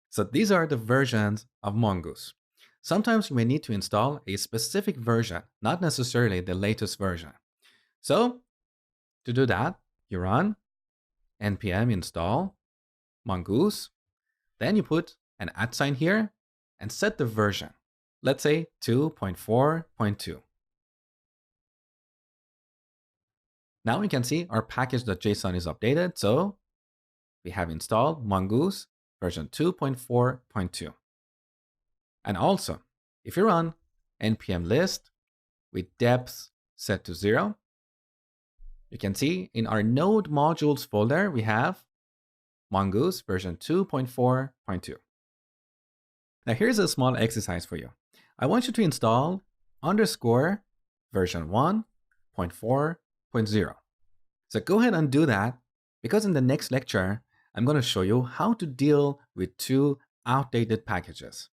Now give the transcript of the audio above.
So these are the versions of Mongoose. Sometimes you may need to install a specific version, not necessarily the latest version. So to do that, you run npm install mongoose, then you put an @ here and set the version. Let's say 2.4.2. Now we can see our package.json is updated, so we have installed mongoose version 2.4.2. And also, if you run npm list with depth set to 0, you can see in our node modules folder, we have mongoose version 2.4.2. Now here's a small exercise for you. I want you to install underscore version 1.4.0. So go ahead and do that, because in the next lecture, I'm going to show you how to deal with two outdated packages.